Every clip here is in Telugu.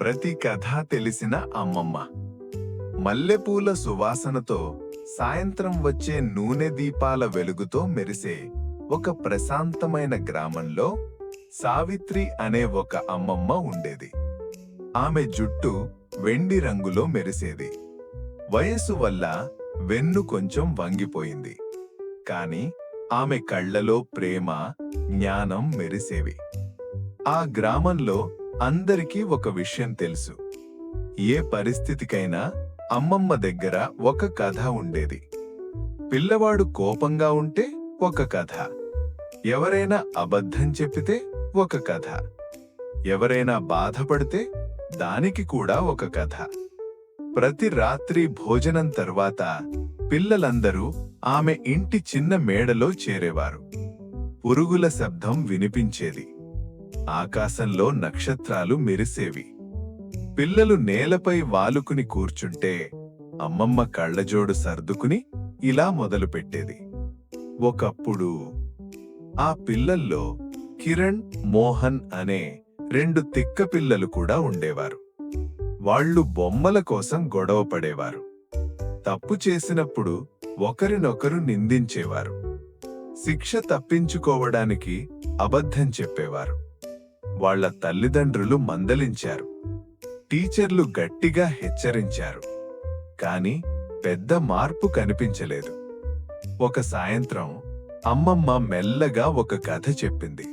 ప్రతి కథ తెలిసిన అమ్మమ్మ. మల్లెపూల సువాసనతో సాయంత్రం వచ్చే నూనె దీపాల వెలుగుతో మెరిసే ఒక ప్రశాంతమైన గ్రామంలో సావిత్రి అనే ఒక అమ్మమ్మ ఉండేది. ఆమె జుట్టు వెండి రంగులో మెరిసేది. వయస్సు వల్ల వెన్ను కొంచెం వంగిపోయింది. కాని ఆమె కళ్ళలో ప్రేమ, జ్ఞానం మెరిసేవి. ఆ గ్రామంలో అందరికీ ఒక విషయం తెలుసు. ఏ పరిస్థితికైనా అమ్మమ్మ దగ్గర ఒక కథ ఉండేది. పిల్లవాడు కోపంగా ఉంటే ఒక కథ, ఎవరైనా అబద్ధం చెప్పితే ఒక కథ, ఎవరైనా బాధపడితే దానికి కూడా ఒక కథ. ప్రతి రాత్రి భోజనం తర్వాత పిల్లలందరూ ఆమె ఇంటి చిన్న మేడలో చేరేవారు. పురుగుల శబ్దం వినిపించేది. ఆకాశంలో నక్షత్రాలు మెరిసేవి. పిల్లలు నేలపై వాలుకుని కూర్చుంటే అమ్మమ్మ కళ్ళజోడు సర్దుకుని ఇలా మొదలుపెట్టేది. ఒకప్పుడు ఆ పిల్లల్లో కిరణ్, మోహన్ అనే 2 తిక్క పిల్లలు కూడా ఉండేవారు. వాళ్ళు బొమ్మల కోసం గొడవ పడేవారు. తప్పు చేసినప్పుడు ఒకరినొకరు నిందించేవారు. శిక్ష తప్పించుకోవడానికి అబద్ధం చెప్పేవారు. వాళ్ళ తల్లిదండ్రులు మందలించారు. టీచర్లు గట్టిగా హెచ్చరించారు. కాని పెద్ద మార్పు కనిపించలేదు. ఒక సాయంత్రం అమ్మమ్మ మెల్లగా ఒక కథ చెప్పింది.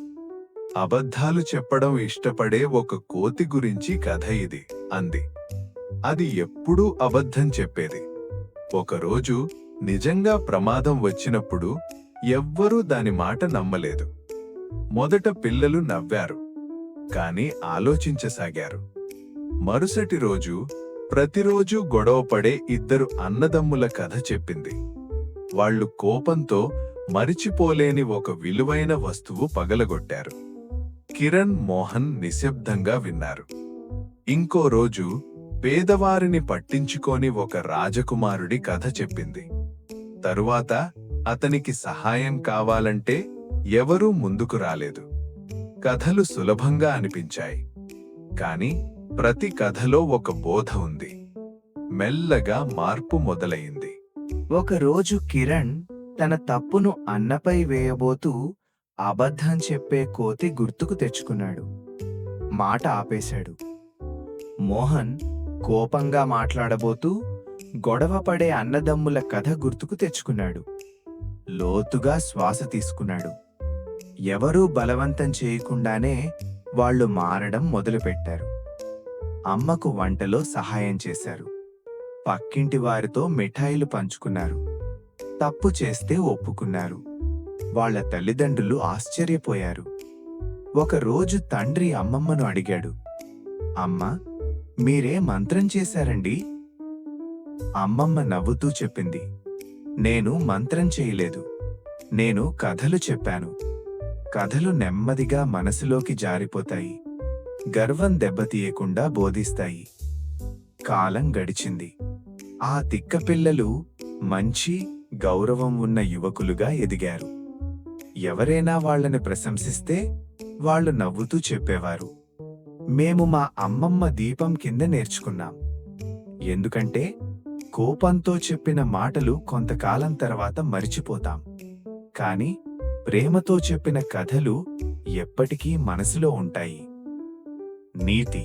అబద్ధాలు చెప్పడం ఇష్టపడే ఒక కోతి గురించి కథ ఇది అంది. అది ఎప్పుడూ అబద్ధం చెప్పేది. ఒకరోజు నిజంగా ప్రమాదం వచ్చినప్పుడు ఎవ్వరూ దాని మాట నమ్మలేదు. మొదట పిల్లలు నవ్వారు, కాని ఆలోచించసాగారు. మరుసటి రోజు ప్రతిరోజూ గొడవపడే 2 అన్నదమ్ముల కథ చెప్పింది. వాళ్ళు కోపంతో మరిచిపోలేని ఒక విలువైన వస్తువు పగలగొట్టారు. కిరణ్, మోహన్ నిశ్శబ్దంగా విన్నారు. ఇంకో రోజు పేదవారిని పట్టించుకోని ఒక రాజకుమారుడి కథ చెప్పింది. తరువాత అతనికి సహాయం కావాలంటే ఎవరూ ముందుకు రాలేదు. కథలు సులభంగా అనిపించాయి, కాని ప్రతి కథలో ఒక బోధ ఉంది. మెల్లగా మార్పు మొదలయింది. ఒకరోజు కిరణ్ తన తప్పును అన్నపై వేయబోతూ అబద్ధం చెప్పే కోతి గుర్తుకు తెచ్చుకున్నాడు. మాట ఆపేశాడు. మోహన్ కోపంగా మాట్లాడబోతూ గొడవపడే అన్నదమ్ముల కథ గుర్తుకు తెచ్చుకున్నాడు. లోతుగా శ్వాస తీసుకున్నాడు. ఎవరూ బలవంతం చేయకుండానే వాళ్ళు మారడం మొదలుపెట్టారు. అమ్మకు వంటలో సహాయం చేశారు. పక్కింటి వారితో మిఠాయిలు పంచుకున్నారు. తప్పు చేస్తే ఒప్పుకున్నారు. వాళ్ళ తల్లిదండ్రులు ఆశ్చర్యపోయారు. ఒకరోజు తండ్రి అమ్మమ్మను అడిగాడు, "అమ్మా, మీరే మంత్రం చేశారండి?" అమ్మమ్మ నవ్వుతూ చెప్పింది, "నేను మంత్రం చేయలేదు. నేను కథలు చెప్పాను. కథలు నెమ్మదిగా మనసులోకి జారిపోతాయి. గర్వం దెబ్బతీయకుండా బోధిస్తాయి." కాలం గడిచింది. ఆ తిక్కపిల్లలు మంచి, గౌరవం ఉన్న యువకులుగా ఎదిగారు. ఎవరైనా వాళ్ళని ప్రశంసిస్తే వాళ్ళు నవ్వుతూ చెప్పేవారు, "మేము మా అమ్మమ్మ దీపం కింద నేర్చుకున్నాం." ఎందుకంటే కోపంతో చెప్పిన మాటలు కొంతకాలం తర్వాత మరిచిపోతాం. కాని ప్రేమతో చెప్పిన కథలు ఎప్పటికీ మనసులో ఉంటాయి. నీతి: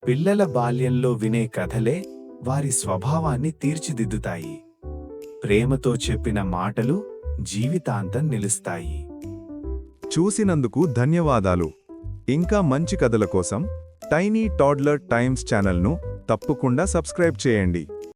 పిల్లల బాల్యంలో వినే కథలే వారి స్వభావాన్ని తీర్చిదిద్దుతాయి. ప్రేమతో చెప్పిన మాటలు జీవితాంతం నిలుస్తాయి. చూసినందుకు ధన్యవాదాలు. ఇంకా మంచి కథల కోసం టైనీ టాడ్లర్ టైమ్స్ ఛానల్ను తప్పకుండా సబ్స్క్రైబ్ చేయండి.